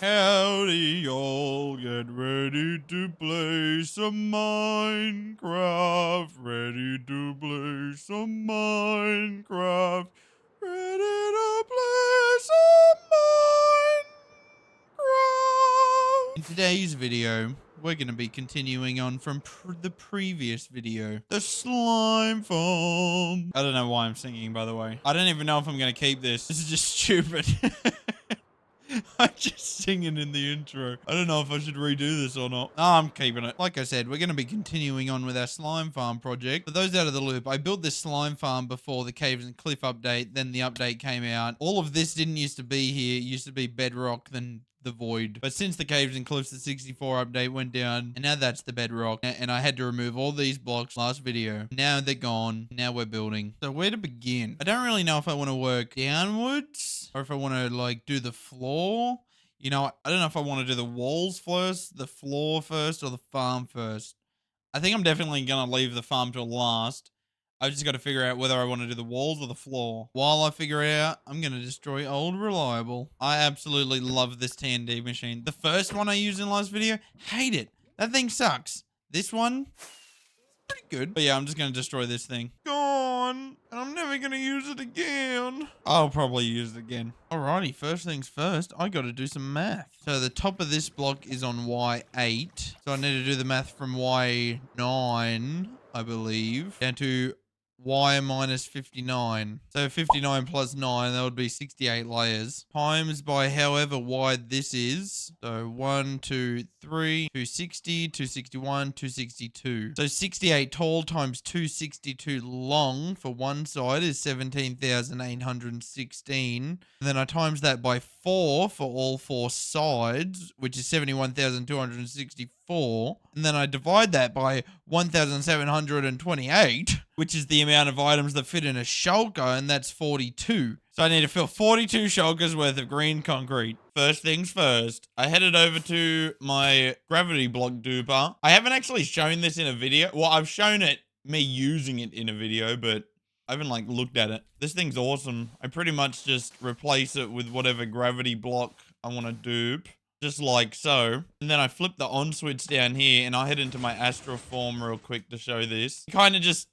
Howdy, y'all. Get ready to play some Minecraft. Ready to play some Minecraft. Ready to play some Minecraft. In today's video, we're going to be continuing on from the previous video. The slime farm. I don't know why I'm singing, by the way. I don't even know if I'm going to keep this. This is just stupid. I'm just singing in the intro. I don't know if I should redo this or not. Oh, I'm keeping it. Like I said, we're going to be continuing on with our slime farm project. For those out of the loop, I built this slime farm before the Caves and Cliff update. Then the update came out. All of this didn't used to be here. It used to be bedrock, then the void. But since the Caves and Cliffs, the 64 update went down, and now that's the bedrock. And I had to remove all these blocks last video. Now they're gone. Now we're building. So where to begin? I don't really know if I want to work downwards or if I want to like do the floor. You know, I don't know if I want to do the walls first, the floor first, or the farm first. I think I'm definitely going to leave the farm till last. I've just got to figure out whether I want to do the walls or the floor. While I figure it out, I'm going to destroy old reliable. I absolutely love this TNT machine. The first one I used in the last video, hate it. That thing sucks. This one, pretty good. But yeah, I'm just going to destroy this thing. Gone. I'm never going to use it again. I'll probably use it again. Alrighty, first things first, I got to do some math. So the top of this block is on Y8. So I need to do the math from Y9, I believe, down to Y minus 59. So 59 plus 9, that would be 68 layers. Times by however wide this is. So 1, 2, 3, 260, 261, 262. So 68 tall times 262 long for one side is 17,816. And then I times that by 4 for all four sides, which is 71,264. And then I divide that by 1,728, which is the amount of items that fit in a shulker, and that's 42. So I need to fill 42 shulkers worth of green concrete. First things first, I headed over to my gravity block duper. I haven't actually shown this in a video. Well, I've shown it, me using it in a video, but I haven't like looked at it. This thing's awesome. I pretty much just replace it with whatever gravity block I want to dupe. Just like so. And then I flip the on switch down here and I head into my astral form real quick to show this. It kind of just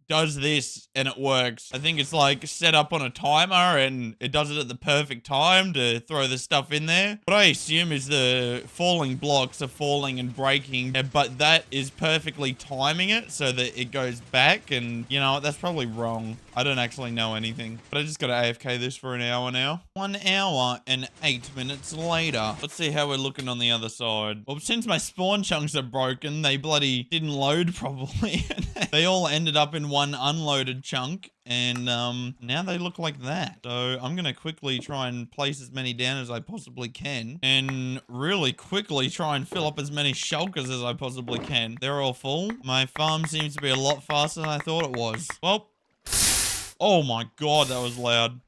does this and it works. I think it's like set up on a timer and it does it at the perfect time to throw the stuff in there. What I assume is the falling blocks are falling and breaking, but that is perfectly timing it so that it goes back, and you know, that's probably wrong. I don't actually know anything, but I just got to AFK this for an hour now. 1 hour and 8 minutes later. Let's see how we're looking on the other side. Well, since my spawn chunks are broken, they bloody didn't load properly. They all ended up in one unloaded chunk, and now they look like that. So I'm gonna quickly try and place as many down as I possibly can, and really quickly try and fill up as many shulkers as I possibly can. They're all full. My farm seems to be a lot faster than I thought it was. Well, oh my god, that was loud.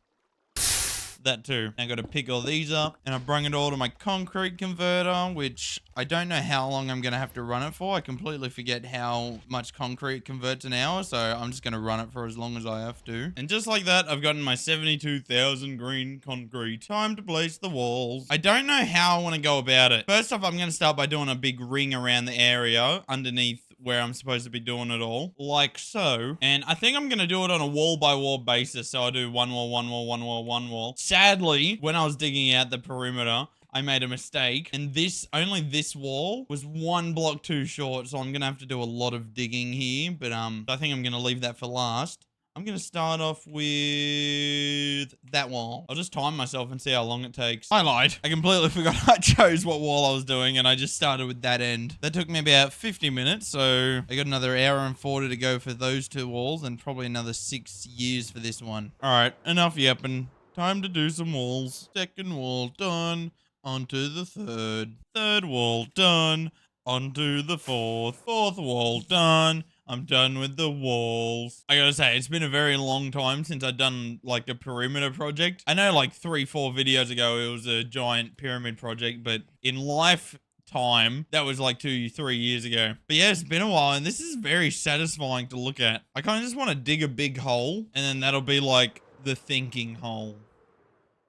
That too. I got to pick all these up and I bring it all to my concrete converter, which I don't know how long I'm going to have to run it for. I completely forget how much concrete converts an hour, so I'm just going to run it for as long as I have to. And just like that, I've gotten my 72,000 green concrete. Time to place the walls. I don't know how I want to go about it. First off, I'm going to start by doing a big ring around the area underneath where I'm supposed to be doing it all, like so. And I think I'm gonna do it on a wall by wall basis. So I do one wall, one wall, one wall, one wall. Sadly, when I was digging out the perimeter, I made a mistake, and only this wall was one block too short, so I'm gonna have to do a lot of digging here, but I think I'm gonna leave that for last. I'm going to start off with that wall. I'll just time myself and see how long it takes. I lied. I completely forgot I chose what wall I was doing, and I just started with that end. That took me about 50 minutes, so I got another hour and 40 to go for those two walls, and probably another 6 years for this one. All right, enough yapping. Time to do some walls. Second wall done. On to the third. Third wall done. On to the fourth. Fourth wall done. I'm done with the walls. I gotta say, it's been a very long time since I've done like a perimeter project. I know like 3-4 videos ago it was a giant pyramid project, but in lifetime, that was like 2-3 years ago. But yeah, it's been a while, and this is very satisfying to look at. I kind of just want to dig a big hole, and then that'll be like the thinking hole.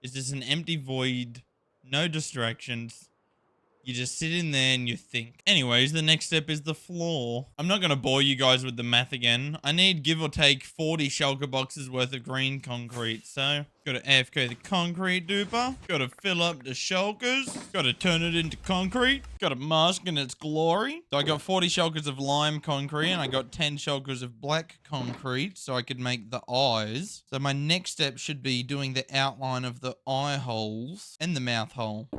Is this an empty void? No distractions. You just sit in there and you think. Anyways, the next step is the floor. I'm not going to bore you guys with the math again. I need, give or take, 40 shulker boxes worth of green concrete. So, got to AFK the concrete duper. Got to fill up the shulkers. Got to turn it into concrete. Got to mask in its glory. So I got 40 shulkers of lime concrete and I got 10 shulkers of black concrete so I could make the eyes. So my next step should be doing the outline of the eye holes and the mouth hole.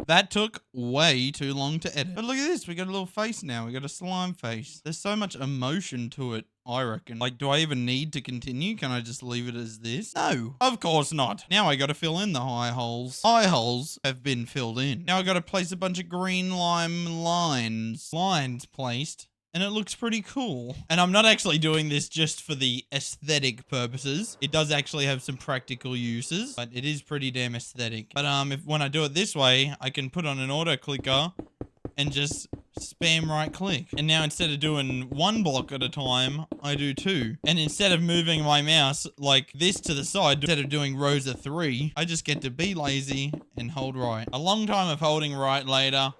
That took way too long to edit. But look at this. We got a little face now. We got a slime face. There's so much emotion to it, I reckon. Like, do I even need to continue? Can I just leave it as this? No, of course not. Now I got to fill in the eye holes. Eye holes have been filled in. Now I got to place a bunch of green lime lines. Lines placed. And it looks pretty cool. And I'm not actually doing this just for the aesthetic purposes. It does actually have some practical uses, but it is pretty damn aesthetic. But when I do it this way, I can put on an auto clicker and just spam right click. And now instead of doing one block at a time, I do two. And instead of moving my mouse like this to the side, instead of doing rows of 3, I just get to be lazy and hold right. A long time of holding right later.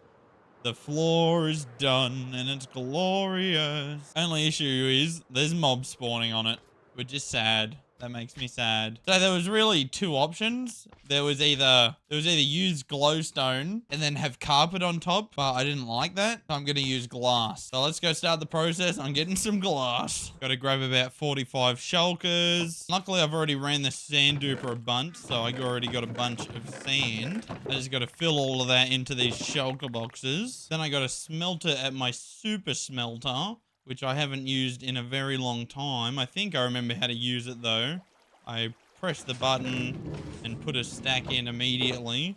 The floor is done and it's glorious. Only issue is there's mobs spawning on it, which is sad. That makes me sad. So there was really 2 options. There was either use glowstone and then have carpet on top, but I didn't like that. So I'm going to use glass. So let's go start the process. I'm getting some glass. Got to grab about 45 shulkers. Luckily, I've already ran the sand duper a bunch, so I already got a bunch of sand. I just got to fill all of that into these shulker boxes. Then I got to smelt it at my super smelter, which I haven't used in a very long time. I think I remember how to use it though. I press the button and put a stack in immediately.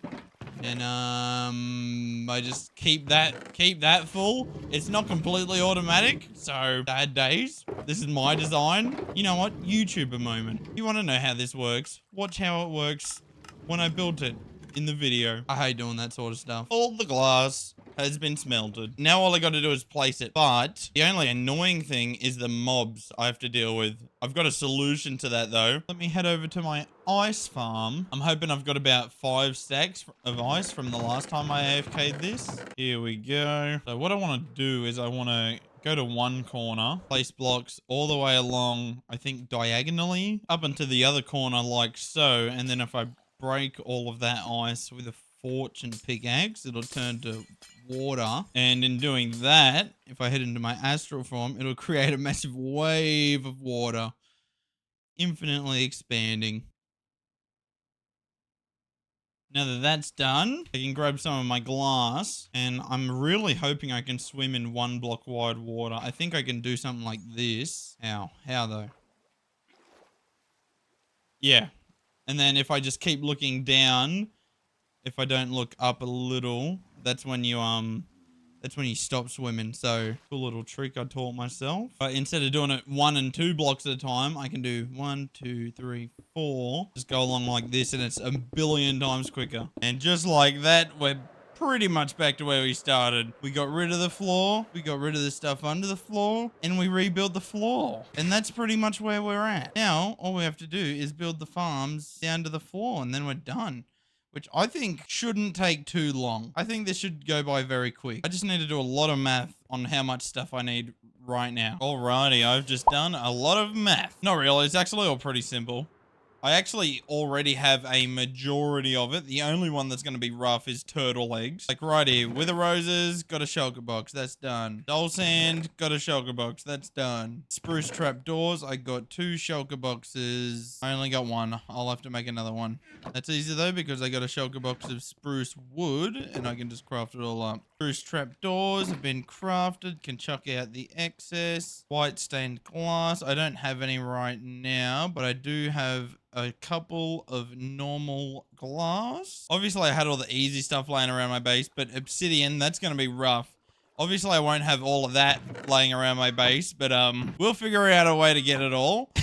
And I just keep that full. It's not completely automatic, so bad days. This is my design. You know what? YouTuber moment. You want to know how this works? Watch how it works when I built it in the video. I hate doing that sort of stuff. All the glass has been smelted. Now all I got to do is place it. But the only annoying thing is the mobs I have to deal with. I've got a solution to that though. Let me head over to my ice farm. I'm hoping I've got about 5 stacks of ice from the last time I AFK'd this. Here we go. So what I want to do is I want to go to one corner, place blocks all the way along, I think diagonally, up into the other corner like so. And then if I break all of that ice with a fortune pickaxe, it'll turn to water. And in doing that, if I head into my astral form, it'll create a massive wave of water, infinitely expanding. Now that that's done, I can grab some of my glass, and I'm really hoping I can swim in 1 block wide water. I think I can do something like this. How though? Yeah. And then if I just keep looking down, if I don't look up a little, that's when you stop swimming. So cool little trick I taught myself. But instead of doing it 1 and 2 blocks at a time, I can do 1, 2, 3, 4. Just go along like this and it's a billion times quicker. And just like that, we're pretty much back to where we started. We got rid of the floor, we got rid of the stuff under the floor, and we rebuilt the floor. And that's pretty much where we're at. Now, all we have to do is build the farms down to the floor and then we're done. Which I think shouldn't take too long. I think this should go by very quick. I just need to do a lot of math on how much stuff I need right now. Alrighty, I've just done a lot of math. Not really, it's actually all pretty simple. I actually already have a majority of it. The only one that's going to be rough is turtle eggs. Like right here, wither roses, got a shulker box, that's done. Dull sand, got a shulker box, that's done. Spruce trapdoors, I got 2 shulker boxes. I only got 1. I'll have to make another one. That's easy though because I got a shulker box of spruce wood and I can just craft it all up. Spruce trapdoors have been crafted, can chuck out the excess. White stained glass, I don't have any right now, but I do have a couple of normal glass. Obviously, I had all the easy stuff laying around my base, but obsidian, that's going to be rough. Obviously, I won't have all of that laying around my base, but we'll figure out a way to get it all.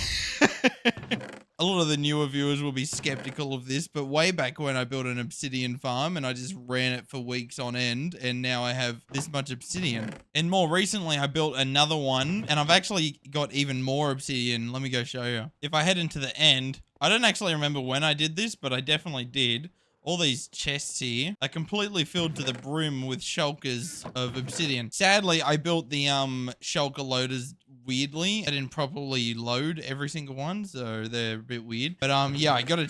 a lot of the newer viewers will be skeptical of this, but way back when I built an obsidian farm and I just ran it for weeks on end, and now I have this much obsidian. And more recently, I built another one, and I've actually got even more obsidian. Let me go show you. If I head into the end, I don't actually remember when I did this, but I definitely did. All these chests here are completely filled to the brim with shulkers of obsidian. Sadly, I built the shulker loaders weirdly. I didn't properly load every single one, so they're a bit weird. But yeah, I got a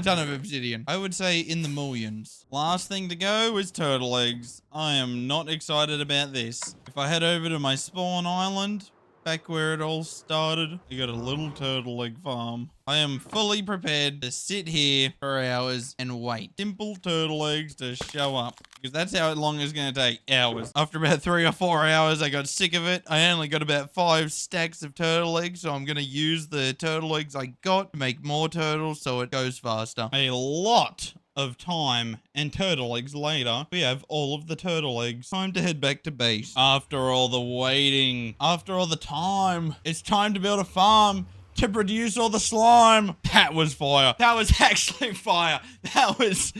ton of obsidian. I would say in the millions. Last thing to go is turtle eggs. I am not excited about this. If I head over to my spawn island, back where it all started, I got a little turtle egg farm. I am fully prepared to sit here for hours and wait. Simple turtle eggs to show up, because that's how long it's going to take. Hours. After about 3 or 4 hours, I got sick of it. I only got about 5 stacks of turtle eggs, so I'm going to use the turtle eggs I got to make more turtles so it goes faster. A lot of time and turtle eggs later, we have all of the turtle eggs. Time to head back to base. After all the waiting, after all the time, it's time to build a farm to produce all the slime. That was fire. That was actually fire. That was,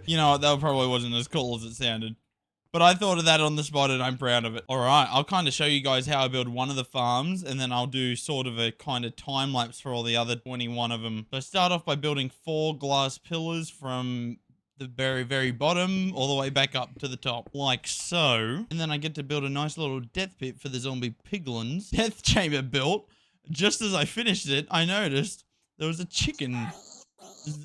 you know what, that probably wasn't as cool as it sounded. But I thought of that on the spot and I'm proud of it. All right, I'll kind of show you guys how I build one of the farms, and then I'll do sort of a kind of time lapse for all the other 21 of them. So I start off by building 4 glass pillars from the very, very bottom all the way back up to the top, like so. And then I get to build a nice little death pit for the zombie piglins. Death chamber built. Just as I finished it, I noticed there was a chicken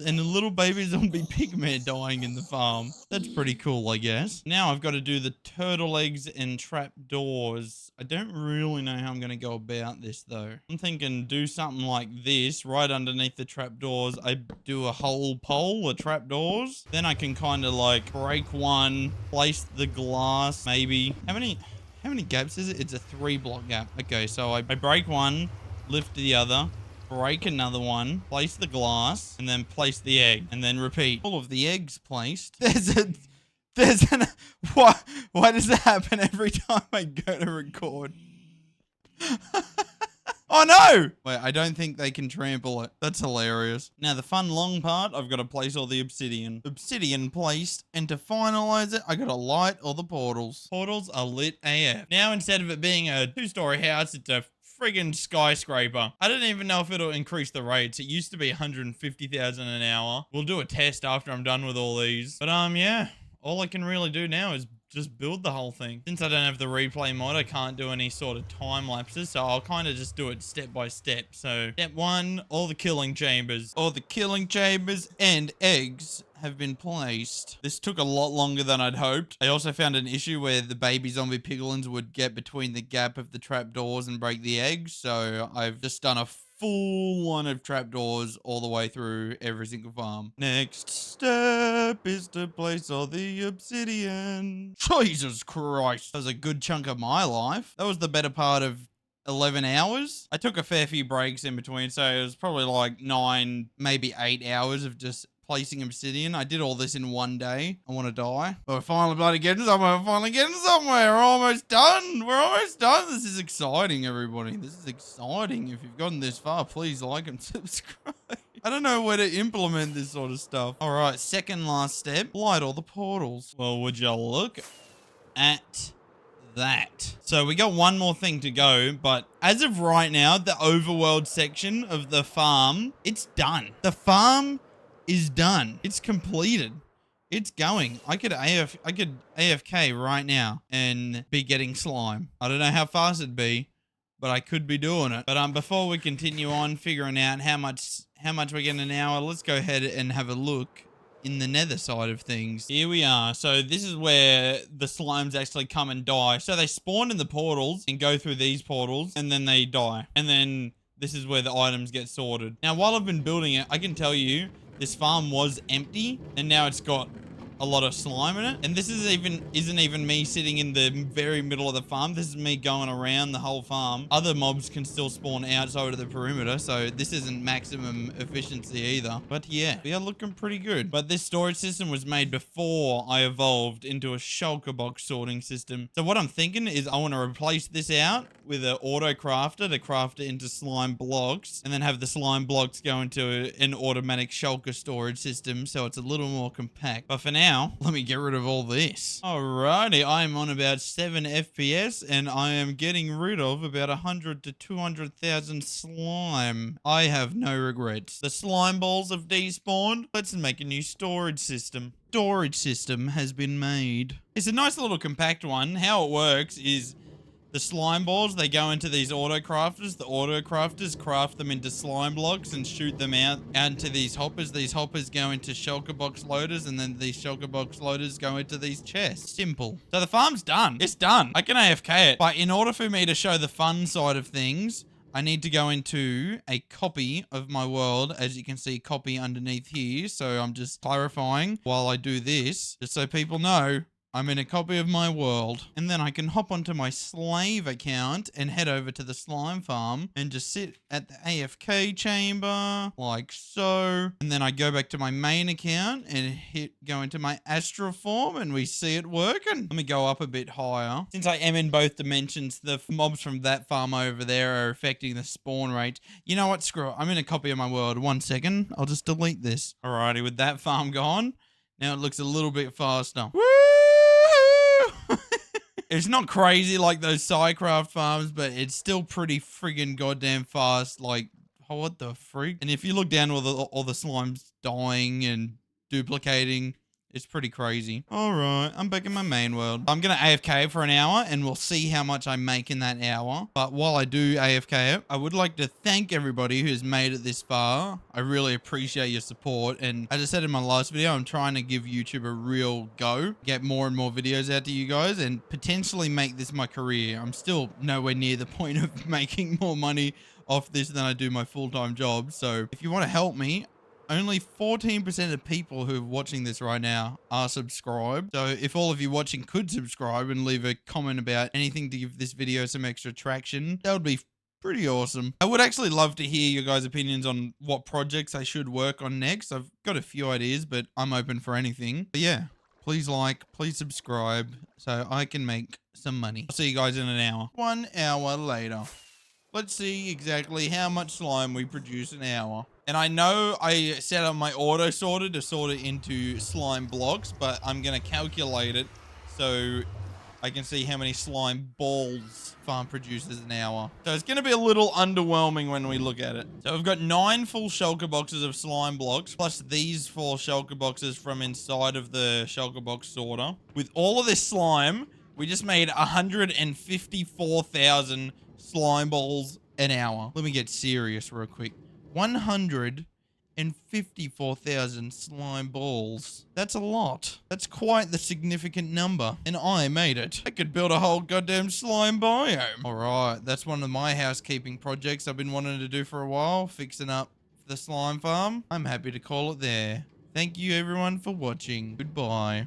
and a little baby zombie pigman dying in the farm. That's pretty cool, I guess. Now I've got to do the turtle eggs and trap doors. I don't really know how I'm going to go about this, though. I'm thinking do something like this. Right underneath the trap doors, I do a whole pole of trap doors. Then I can kind of like break one, place the glass, maybe. How many gaps is it? It's a 3-block gap. Okay, so I break one, lift the other, break another one, place the glass, and then place the egg, and then repeat. All of the eggs placed. Why does that happen every time I go to record? Oh no! Wait, I don't think they can trample it. That's hilarious. Now the fun long part, I've got to place all the obsidian. Obsidian placed, and to finalize it, I got to light all the portals. Portals are lit AF. Now instead of it being a 2-story house, it's a friggin' skyscraper. I don't even know if it'll increase the rates. It used to be 150,000 an hour. We'll do a test after I'm done with all these. But yeah, all I can really do now is just build the whole thing. Since I don't have the replay mod, I can't do any sort of time lapses, so I'll kind of just do it step by step. So step 1, all the killing chambers. All the killing chambers and eggs have been placed. This took a lot longer than I'd hoped. I also found an issue where the baby zombie piglins would get between the gap of the trapdoors and break the eggs, so I've just done a full line of trapdoors all the way through every single farm. Next step is to place all the obsidian. Jesus Christ. That was a good chunk of my life. That was the better part of 11 hours. I took a fair few breaks in between, so it was probably like 9, maybe 8 hours of just placing obsidian. I did all this in one day. I want to die. But we're finally bloody getting somewhere. We're finally getting somewhere. We're almost done. We're almost done. This is exciting, everybody. This is exciting. If you've gotten this far, please like and subscribe. I don't know where to implement this sort of stuff. All right, second last step. Light all the portals. Well, would you look at that? So we got one more thing to go, but as of right now, the overworld section of the farm, it's done. The farm is done. It's completed. It's going. I could AFK right now and be getting slime. I don't know how fast it'd be, but I could be doing it. But before we continue on figuring out how much we get an hour, let's go ahead and have a look in the nether side of things. Here we are. So this is where the slimes actually come and die. So they spawn in the portals and go through these portals, and then they die. And then this is where the items get sorted. Now, while I've been building it, I can tell you this farm was empty, and now it's got a lot of slime in it. And this isn't even me sitting in the very middle of the farm. This is me going around the whole farm. Other mobs can still spawn outside of the perimeter, so this isn't maximum efficiency either. But yeah, we are looking pretty good. But this storage system was made before I evolved into a shulker box sorting system. So what I'm thinking is I want to replace this out with an auto crafter to craft it into slime blocks, and then have the slime blocks go into an automatic shulker storage system, so it's a little more compact. But for now, let me get rid of all this. Alrighty, I'm on about 7 FPS, and I am getting rid of about 100 to 200,000 slime. I have no regrets. The slime balls have despawned. Let's make a new storage system. Storage system has been made. It's a nice little compact one. How it works is the slime balls, they go into these auto crafters. The auto crafters craft them into slime blocks and shoot them out into these hoppers. These hoppers go into shulker box loaders, and then these shulker box loaders go into these chests. Simple. So the farm's done. It's done. I can AFK it. But in order for me to show the fun side of things, I need to go into a copy of my world. As you can see, copy underneath here. So I'm just clarifying while I do this, just so people know I'm in a copy of my world. And then I can hop onto my slave account and head over to the slime farm and just sit at the AFK chamber like so. And then I go back to my main account and go into my astral form, and we see it working. Let me go up a bit higher. Since I am in both dimensions, the mobs from that farm over there are affecting the spawn rate. You know what? Screw it. I'm in a copy of my world. 1 second. I'll just delete this. Alrighty, with that farm gone, now it looks a little bit faster. Woo! It's not crazy like those Psycraft farms, but it's still pretty friggin' goddamn fast. Like, oh, what the freak? And if you look down, all the slimes dying and duplicating, it's pretty crazy. All right, I'm back in my main world. I'm going to AFK for an hour, and we'll see how much I make in that hour. But while I do AFK it, I would like to thank everybody who's made it this far. I really appreciate your support. And as I said in my last video, I'm trying to give YouTube a real go, get more and more videos out to you guys, and potentially make this my career. I'm still nowhere near the point of making more money off this than I do my full-time job. So if you want to help me, only 14% of people who are watching this right now are subscribed. So if all of you watching could subscribe and leave a comment about anything to give this video some extra traction, that would be pretty awesome. I would actually love to hear your guys' opinions on what projects I should work on next. I've got a few ideas, but I'm open for anything. But yeah, please like, please subscribe so I can make some money. I'll see you guys in an hour. 1 hour later. Let's see exactly how much slime we produce an hour. And I know I set up my auto sorter to sort it into slime blocks, but I'm going to calculate it so I can see how many slime balls farm produces an hour. So it's going to be a little underwhelming when we look at it. So we've got 9 full shulker boxes of slime blocks, plus these 4 shulker boxes from inside of the shulker box sorter. With all of this slime, we just made 154,000 slime balls an hour. Let me get serious real quick. 154,000 slime balls. That's a lot. That's quite the significant number. And I made it. I could build a whole goddamn slime biome. Alright, that's one of my housekeeping projects I've been wanting to do for a while. Fixing up the slime farm. I'm happy to call it there. Thank you everyone for watching. Goodbye.